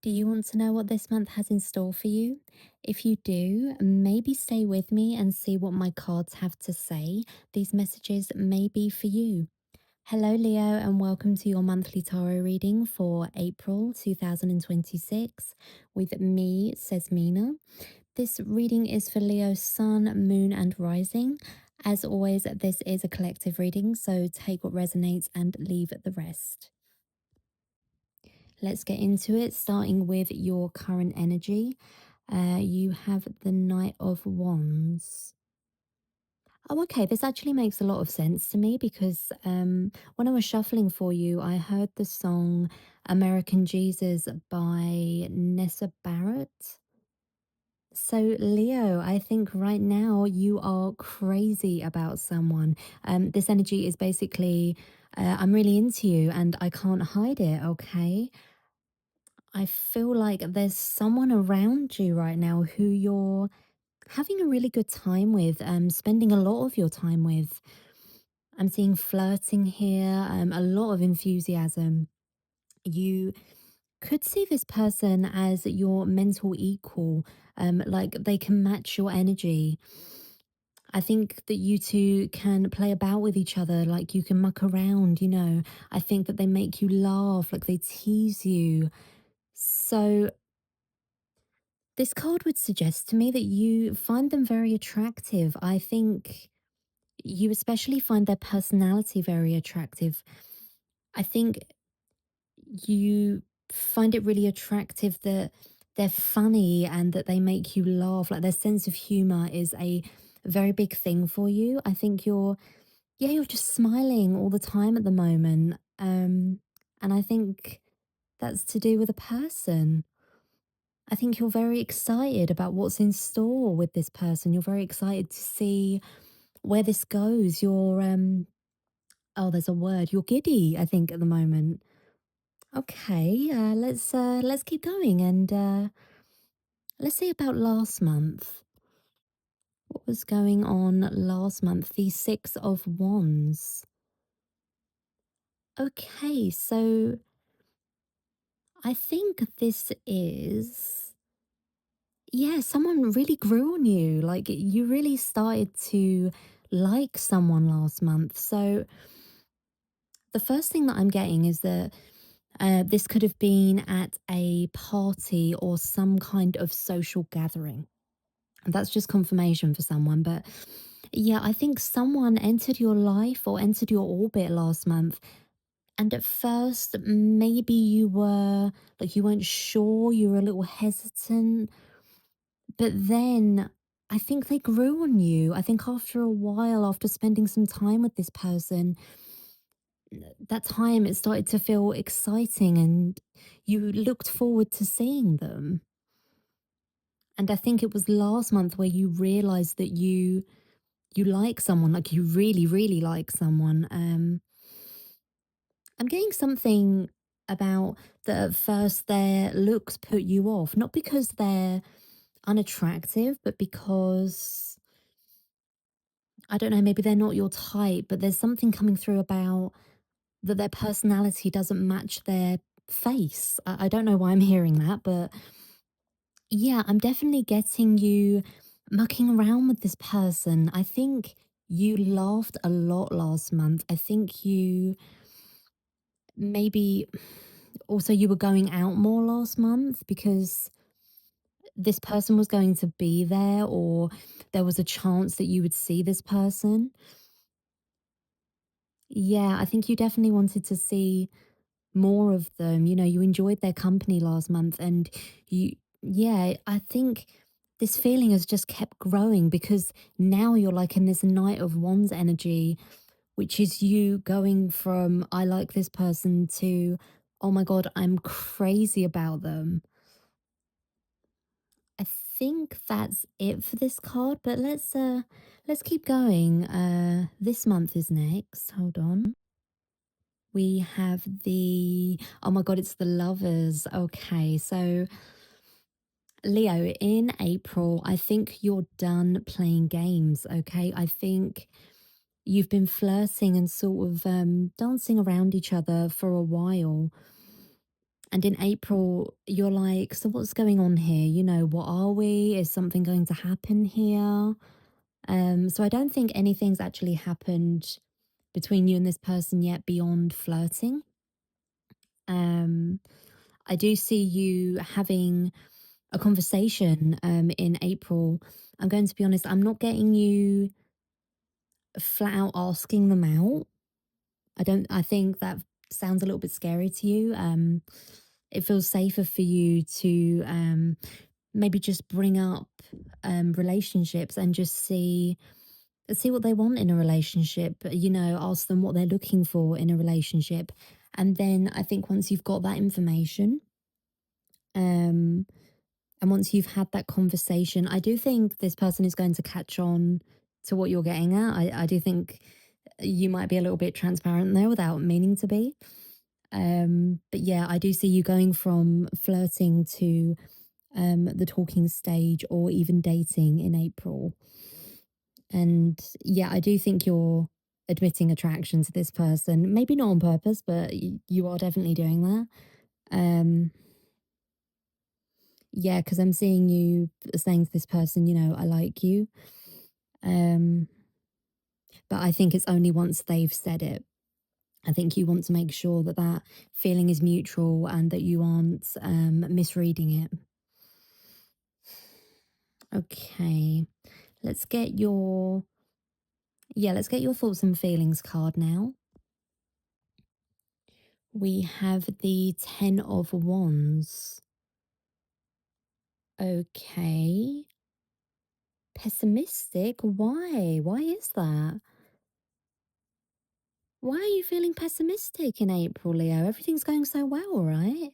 Do you want to know what this month has in store for you? If you do, maybe stay with me and see what my cards have to say. These messages may be for you. Hello, Leo, and welcome to your monthly tarot reading for April 2026 with me, says Mina. This reading is for Leo's sun, moon, and rising. As always, this is a collective reading, so take what resonates and leave the rest. Let's get into it, starting with your current energy. You have the Knight of Wands. Oh, okay. This actually makes a lot of sense to me because when I was shuffling for you, I heard the song American Jesus by Nessa Barrett. So, Leo, I think right now you are crazy about someone. This energy is basically, I'm really into you and I can't hide it, okay? I feel like there's someone around you right now who you're having a really good time with, spending a lot of your time with. I'm seeing flirting here, a lot of enthusiasm. You could see this person as your mental equal, like they can match your energy. I think that you two can play about with each other, like you can muck around. I think that they make you laugh, like they tease you. So this card would suggest to me that you find them very attractive. I think you especially find their personality very attractive. I think you find it really attractive that they're funny and that they make you laugh. Like their sense of humor is a very big thing for you. I think you're just smiling all the time at the moment. And I think that's to do with a person. I think you're very excited about what's in store with this person. You're very excited to see where this goes. Oh, there's a word. You're giddy, I think, at the moment. Okay, let's keep going and let's see about last month. What was going on last month? The Six of Wands. Okay, so I think this is, yeah, someone really grew on you. Like you really started to like someone last month. So the first thing that I'm getting is that this could have been at a party or some kind of social gathering. And that's just confirmation for someone. But yeah, I think someone entered your life or entered your orbit last month. And at first, maybe you were like, you weren't sure, you were a little hesitant. But then I think they grew on you. I think after a while, after spending some time with this person, that time it started to feel exciting and you looked forward to seeing them. And I think it was last month where you realized that you like someone, like you really, really like someone. I'm getting something about that at first their looks put you off, not because they're unattractive, but because I don't know, maybe they're not your type, but there's something coming through about that their personality doesn't match their face. I don't know why I'm hearing that, but yeah, I'm definitely getting you mucking around with this person. I think you laughed a lot last month. I think you maybe also you were going out more last month because this person was going to be there or there was a chance that you would see this person. Yeah, I think you definitely wanted to see more of them. You enjoyed their company last month and yeah, I think this feeling has just kept growing because now you're like in this Knight of Wands energy, which is you going from I like this person to oh my God, I'm crazy about them. I think that's it for this card, but let's keep going. This month is next. Hold on. We have the oh my God, it's the Lovers. Okay, so Leo, in April, I think you're done playing games, okay? I think you've been flirting and sort of dancing around each other for a while. And in April, you're like, so what's going on here? What are we? Is something going to happen here? So I don't think anything's actually happened between you and this person yet beyond flirting. Um, I do see you having a conversation in April. I'm going to be honest, I'm not getting you flat out asking them out. I think that sounds a little bit scary to you. It feels safer for you to maybe just bring up relationships and just see what they want in a relationship. Ask them what they're looking for in a relationship. And then I think once you've got that information, um, and once you've had that conversation, I do think this person is going to catch on to what you're getting at. I do think you might be a little bit transparent there without meaning to be. But yeah, I do see you going from flirting to the talking stage or even dating in April. And yeah, I do think you're admitting attraction to this person. Maybe not on purpose, but you are definitely doing that. Um, yeah, because I'm seeing you saying to this person, I like you. Um, but I think it's only once they've said it. I think you want to make sure that that feeling is mutual and that you aren't misreading it. Okay, let's get your let's get your thoughts and feelings card now. We have the 10 of Wands. Okay. Pessimistic? Why? Why is that? Why are you feeling pessimistic in April, Leo? Everything's going so well, right?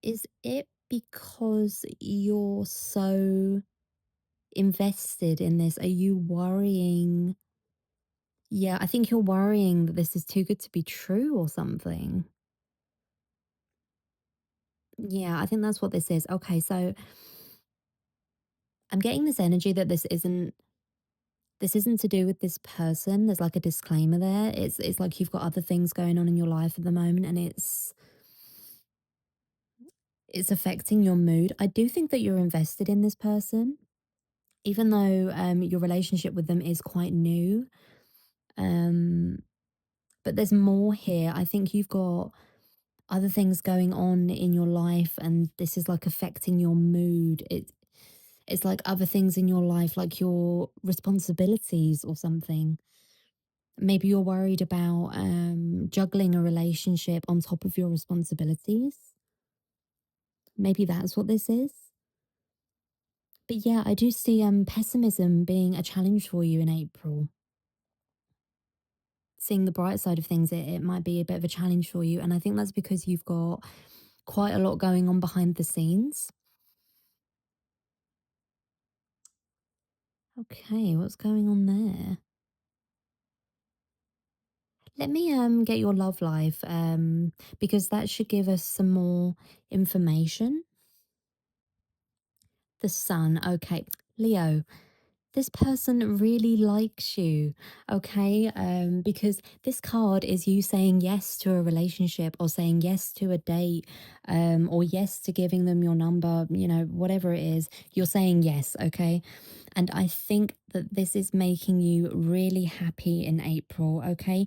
Is it because you're so invested in this? Are you worrying? Yeah, I think you're worrying that this is too good to be true or something. Yeah, I think that's what this is. Okay, so I'm getting this energy that this isn't to do with this person. There's like a disclaimer there. It's like you've got other things going on in your life at the moment and it's affecting your mood. I do think that you're invested in this person, even though your relationship with them is quite new. Um, but there's more here. I think you've got other things going on in your life, and this is like affecting your mood. It's like other things in your life, like your responsibilities or something. Maybe you're worried about juggling a relationship on top of your responsibilities. Maybe that's what this is. But yeah, I do see pessimism being a challenge for you in April. Seeing the bright side of things, it might be a bit of a challenge for you. And I think that's because you've got quite a lot going on behind the scenes. Okay, what's going on there? Let me get your love life because that should give us some more information. The sun, okay. Leo, this person really likes you, okay? Because this card is you saying yes to a relationship or saying yes to a date, or yes to giving them your number, whatever it is, you're saying yes, okay? And I think that this is making you really happy in April, okay?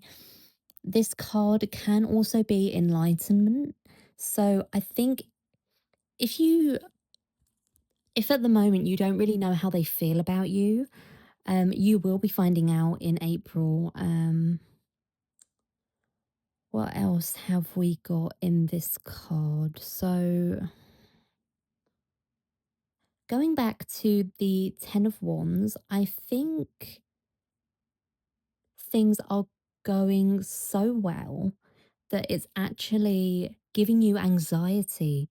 This card can also be enlightenment. So I think if you if at the moment you don't really know how they feel about you, you will be finding out in April. What else have we got in this card? So, going back to the Ten of Wands, I think things are going so well that it's actually giving you anxiety.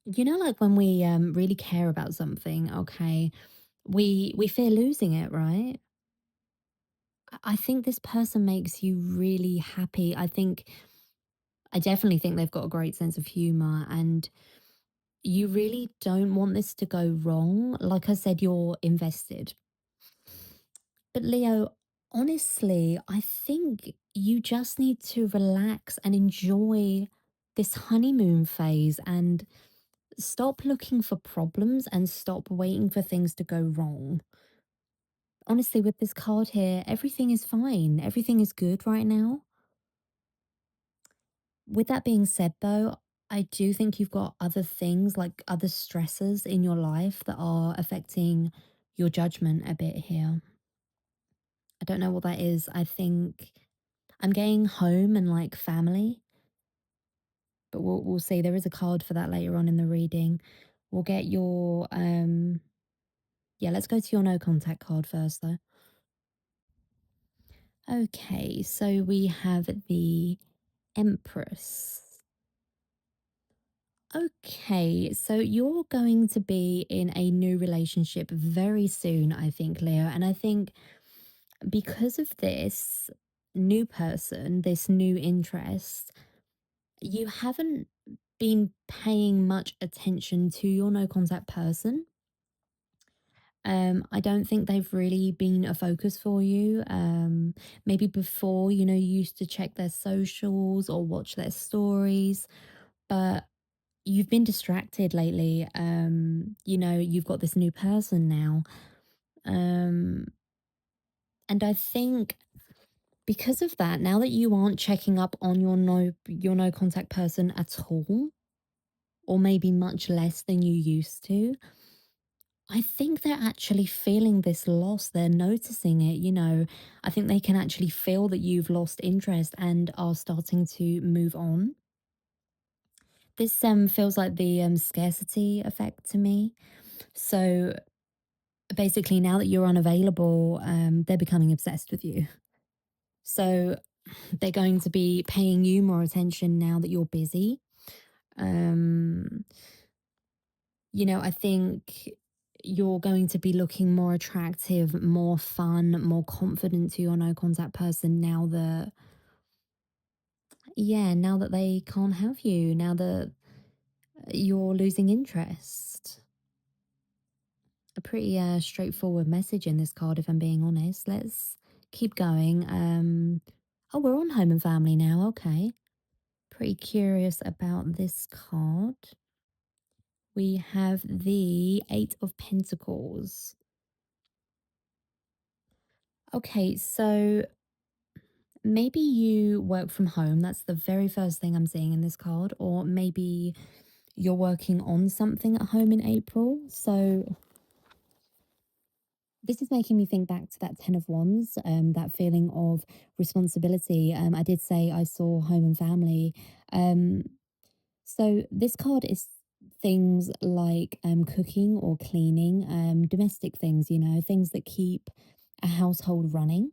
Like when we really care about something, okay, we fear losing it, right? I think this person makes you really happy. I definitely think they've got a great sense of humor and you really don't want this to go wrong. Like I said, you're invested. But Leo, honestly, I think You just need to relax and enjoy this honeymoon phase and stop looking for problems and stop waiting for things to go wrong. Honestly, with this card here, everything is fine. Everything is good right now. With that being said, though, I do think you've got other things like other stressors in your life that are affecting your judgment a bit here. I don't know what that is. I think I'm getting home and like family, but we'll see. There is a card for that later on in the reading. We'll get your yeah, let's go to your no contact card first though. Okay, so we have the Empress. Okay, so you're going to be in a new relationship very soon, I think, Leo. And I think because of this new person, this new interest, you haven't been paying much attention to your no contact person. I don't think they've really been a focus for you. Maybe before, you used to check their socials or watch their stories, but you've been distracted lately. You've got this new person now. Um, and I think because of that, now that you aren't checking up on your no contact person at all, or maybe much less than you used to, I think they're actually feeling this loss. They're noticing it. I think they can actually feel that you've lost interest and are starting to move on. This feels like the scarcity effect to me. So basically, now that you're unavailable, they're becoming obsessed with you. So they're going to be paying you more attention now that you're busy. Um, I think you're going to be looking more attractive, more fun, more confident to your no contact person now that, yeah, now that they can't have you, now that you're losing interest. A pretty straightforward message in this card, if I'm being honest. Let's keep going. Oh, we're on home and family now. Okay. Pretty curious about this card. We have the Eight of Pentacles. Okay, so maybe you work from home. That's the very first thing I'm seeing in this card. Or maybe you're working on something at home in April. So this is making me think back to that Ten of Wands, that feeling of responsibility. I did say I saw home and family. Um, so this card is things like cooking or cleaning, domestic things, things that keep a household running.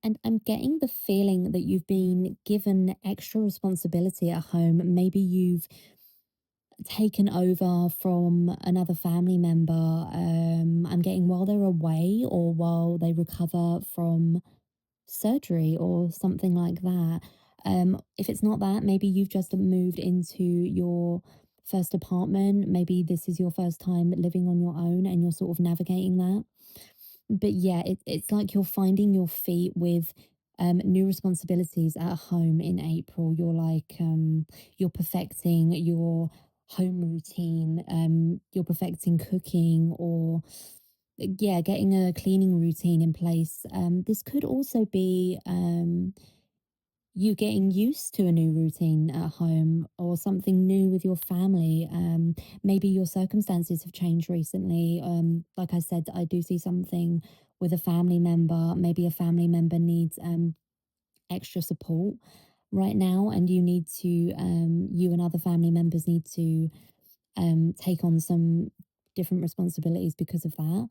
And I'm getting the feeling that you've been given extra responsibility at home. Maybe you've taken over from another family member. I'm getting while they're away or while they recover from surgery or something like that. If it's not that, maybe you've just moved into your first apartment. Maybe this is your first time living on your own and you're sort of navigating that. But yeah, it's like you're finding your feet with new responsibilities at home in April. You're perfecting your home routine, you're perfecting cooking or yeah, getting a cleaning routine in place. This could also be you getting used to a new routine at home or something new with your family. Maybe your circumstances have changed recently. Like I said, I do see something with a family member. Maybe a family member needs extra support right now, and you and other family members need to take on some different responsibilities because of that.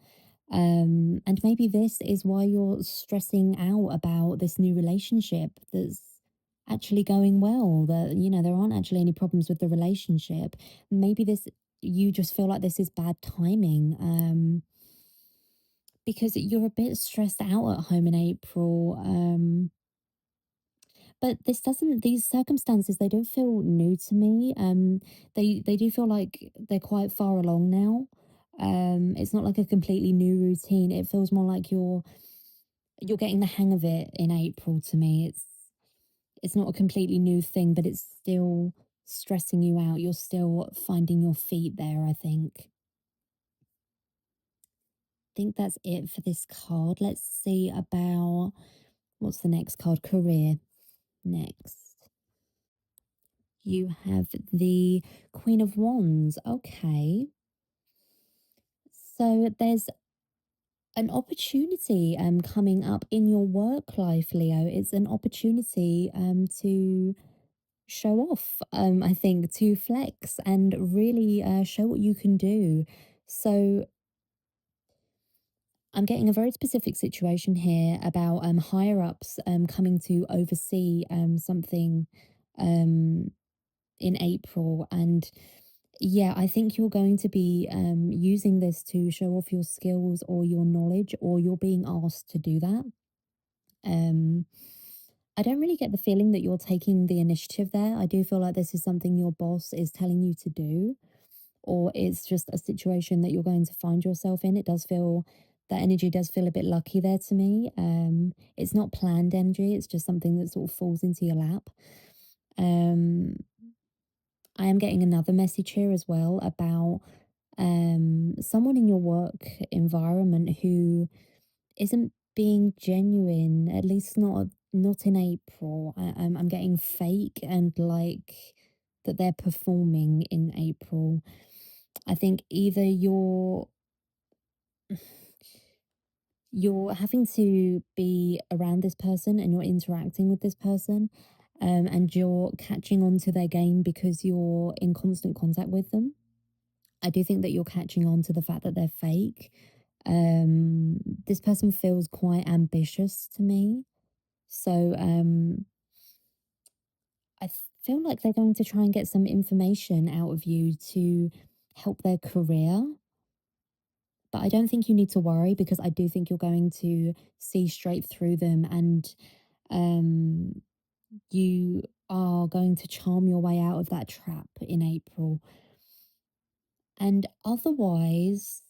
And maybe this is why you're stressing out about this new relationship that's actually going well, that, there aren't actually any problems with the relationship. Maybe you just feel like this is bad timing because you're a bit stressed out at home in April. But these circumstances, they don't feel new to me. They do feel like they're quite far along now. It's not like a completely new routine. It feels more like you're you're getting the hang of it in April to me. It's not a completely new thing, but it's still stressing you out. You're still finding your feet there, I think. Think that's it for this card. Let's see about what's the next card? Career. Next. You have the Queen of Wands. Okay. So there's an opportunity coming up in your work life, Leo. It's an opportunity to show off, I think, to flex and really show what you can do. So I'm getting a very specific situation here about higher ups coming to oversee something um, in April. And yeah, I think you're going to be using this to show off your skills or your knowledge, or you're being asked to do that. Um, I don't really get the feeling that you're taking the initiative there. I do feel like this is something your boss is telling you to do, or it's just a situation that you're going to find yourself in. It does feel that energy does feel a bit lucky there to me. It's not planned energy, it's just something that sort of falls into your lap. Um, I am getting another message here as well about someone in your work environment who isn't being genuine, at least not in April. I'm getting fake and like that they're performing in April. I think either you're having to be around this person and you're interacting with this person, and you're catching on to their game because you're in constant contact with them. I do think that you're catching on to the fact that they're fake. This person feels quite ambitious to me. So I feel like they're going to try and get some information out of you to help their career. But I don't think you need to worry because I do think you're going to see straight through them, and um, you are going to charm your way out of that trap in April. And otherwise,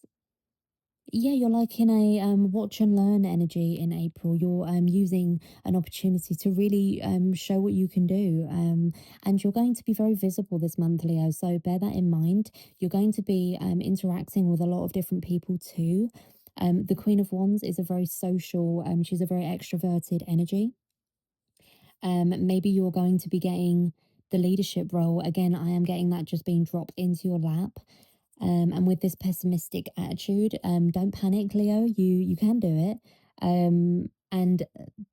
yeah, you're like in a watch and learn energy in April. You're using an opportunity to really show what you can do. And you're going to be very visible this month, Leo. So bear that in mind. You're going to be interacting with a lot of different people too. The Queen of Wands is a very social, she's a very extroverted energy. Maybe you're going to be getting the leadership role. Again, I am getting that just being dropped into your lap. And with this pessimistic attitude, don't panic, Leo. You can do it. And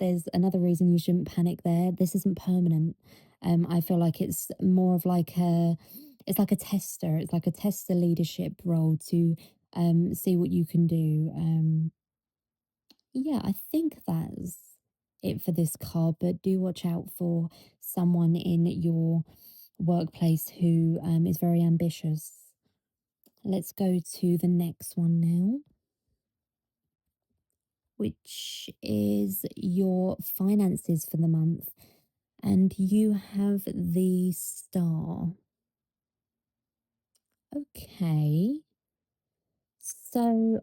there's another reason you shouldn't panic there. This isn't permanent. I feel like it's more of like it's like a tester. It's like a tester leadership role to see what you can do. Yeah, I think that's it for this card, but do watch out for someone in your workplace who is very ambitious. Let's go to the next one now, which is your finances for the month. And you have the star. Okay. So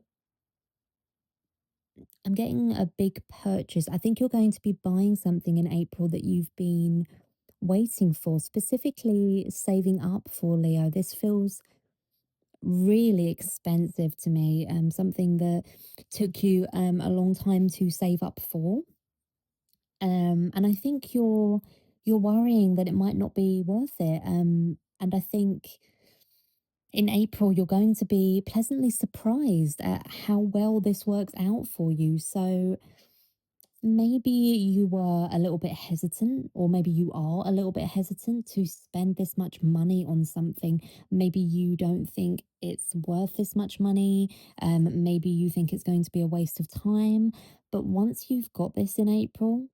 I'm getting a big purchase. I think you're going to be buying something in April that you've been waiting for, specifically saving up for, Leo. This feels really expensive to me. Something that took you a long time to save up for. And I think you're worrying that it might not be worth it. And I think in April you're going to be pleasantly surprised at how well this works out for you. So maybe you were a little bit hesitant, or maybe you are a little bit hesitant to spend this much money on something. Maybe you don't think it's worth this much money. Maybe you think it's going to be a waste of time. But once you've got this in April,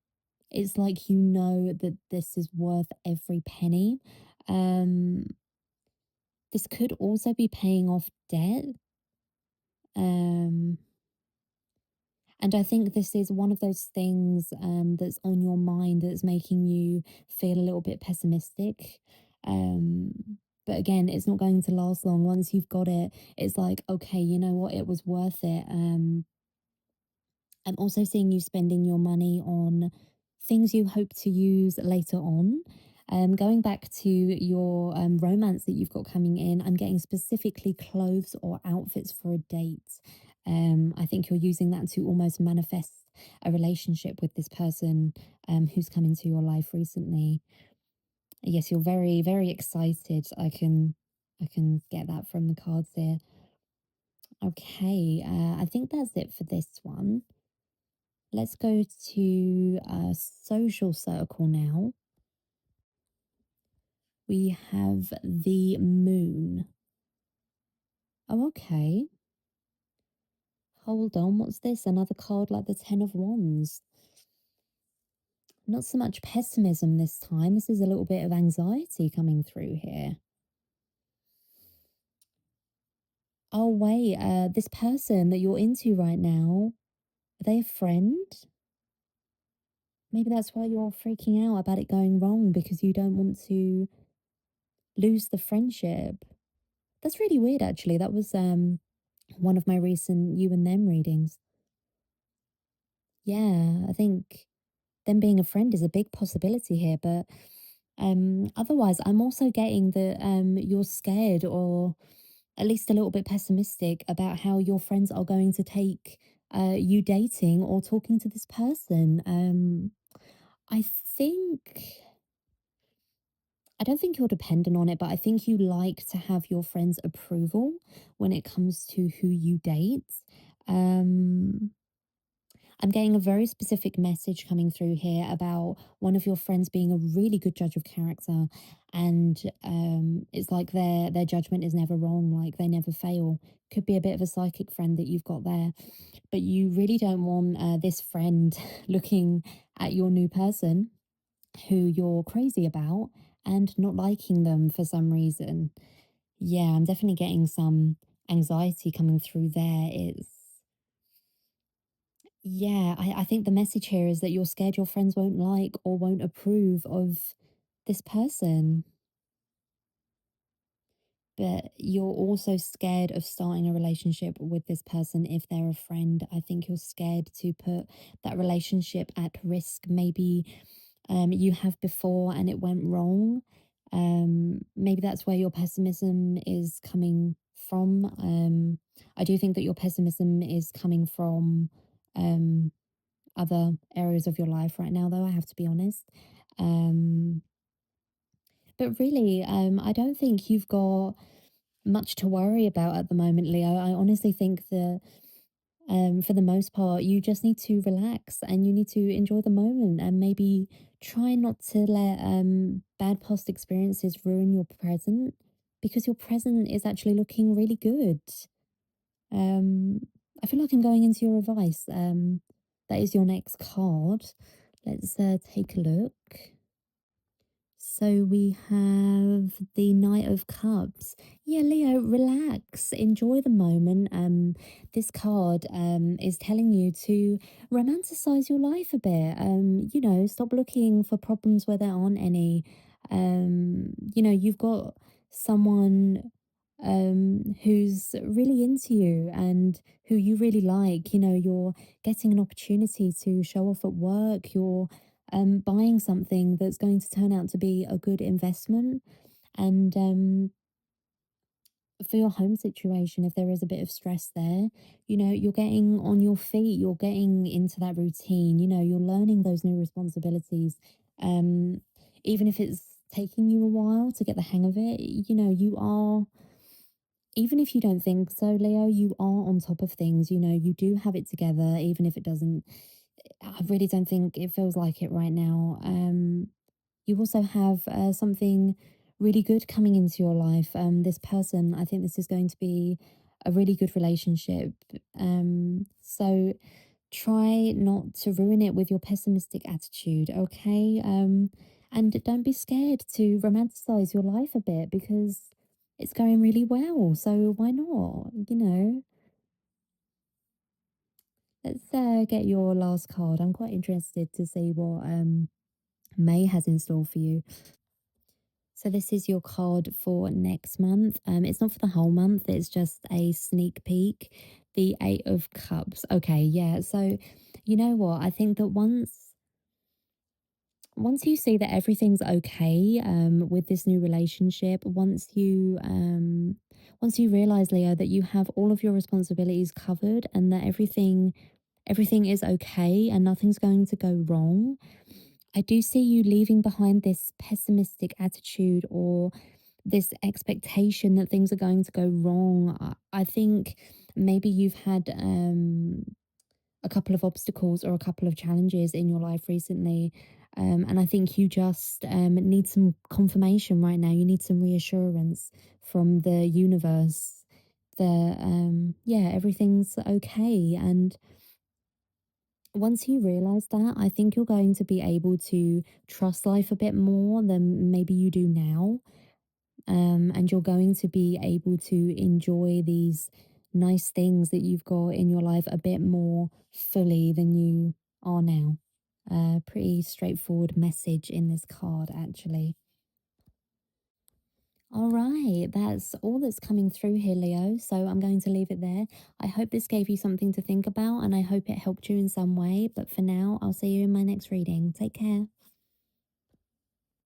it's like you know that this is worth every penny. Um, this could also be paying off debt. Um, and I think this is one of those things that's on your mind that's making you feel a little bit pessimistic. But again, it's not going to last long. Once you've got it, it's like, okay, you know what? It was worth it. I'm also seeing you spending your money on things you hope to use later on. Going back to your romance that you've got coming in, I'm getting specifically clothes or outfits for a date. I think you're using that to almost manifest a relationship with this person who's come into your life recently. Yes, you're very, very excited. I can get that from the cards here. Okay, I think that's it for this one. Let's go to a social circle now. We have the moon. Oh, okay. Hold on. What's this? Another card like the Ten of Wands. Not so much pessimism this time. This is a little bit of anxiety coming through here. Oh, wait. This person that you're into right now, are they a friend? Maybe that's why you're freaking out about it going wrong because you don't want to lose the friendship. That's really weird, actually. That was one of my recent you and them readings. Yeah, I think them being a friend is a big possibility here, but otherwise I'm also getting that you're scared or at least a little bit pessimistic about how your friends are going to take you dating or talking to this person. I think I don't think you're dependent on it, but I think you like to have your friends' approval when it comes to who you date. Um, I'm getting a very specific message coming through here about one of your friends being a really good judge of character, and it's like their judgment is never wrong, like they never fail. Could be a bit of a psychic friend that you've got there, but you really don't want this friend looking at your new person who you're crazy about and not liking them for some reason. Yeah, I'm definitely getting some anxiety coming through there. It's yeah, I think the message here is that you're scared your friends won't like or won't approve of this person, but you're also scared of starting a relationship with this person if they're a friend. I think you're scared to put that relationship at risk. Maybe you have before and it went wrong. Maybe that's where your pessimism is coming from. I do think that your pessimism is coming from um, other areas of your life right now, though, I have to be honest. Um, but really, I don't think you've got much to worry about at the moment, Leo. I honestly think that for the most part, you just need to relax and you need to enjoy the moment and maybe try not to let bad past experiences ruin your present because your present is actually looking really good. Um, I feel like I'm going into your advice. That is your next card. Let's take a look. So we have the Knight of Cups. Yeah, Leo, relax, enjoy the moment. This card is telling you to romanticize your life a bit. Stop looking for problems where there aren't any. You've got someone who's really into you and who you really like. You're getting an opportunity to show off at work. You're buying something that's going to turn out to be a good investment. And for your home situation, if there is a bit of stress there, you're getting on your feet, you're getting into that routine, you're learning those new responsibilities. Um, Even if it's taking you a while to get the hang of it, you are, even if you don't think so, Leo, you are on top of things. You do have it together, even if it doesn't. I really don't think it feels like it right now. You also have something really good coming into your life. This person, I think this is going to be a really good relationship. So try not to ruin it with your pessimistic attitude, okay? And don't be scared to romanticize your life a bit because it's going really well. So why not? Let's get your last card. I'm quite interested to see what May has in store for you. So this is your card for next month. It's not for the whole month, it's just a sneak peek. The Eight of Cups. Okay, yeah. So You know what? I think that once you see that everything's okay with this new relationship, once you realize, Leo, that you have all of your responsibilities covered and that everything is okay and nothing's going to go wrong, I do see you leaving behind this pessimistic attitude or this expectation that things are going to go wrong. I think maybe you've had a couple of obstacles or a couple of challenges in your life recently. And I think you just need some confirmation right now. You need some reassurance from the universe that, yeah, everything's okay. And once you realize that, I think you're going to be able to trust life a bit more than maybe you do now. And you're going to be able to enjoy these nice things that you've got in your life a bit more fully than you are now. Pretty straightforward message in this card, actually. All right, that's all that's coming through here, Leo. So I'm going to leave it there. I hope this gave you something to think about and I hope it helped you in some way. But for now, I'll see you in my next reading. Take care.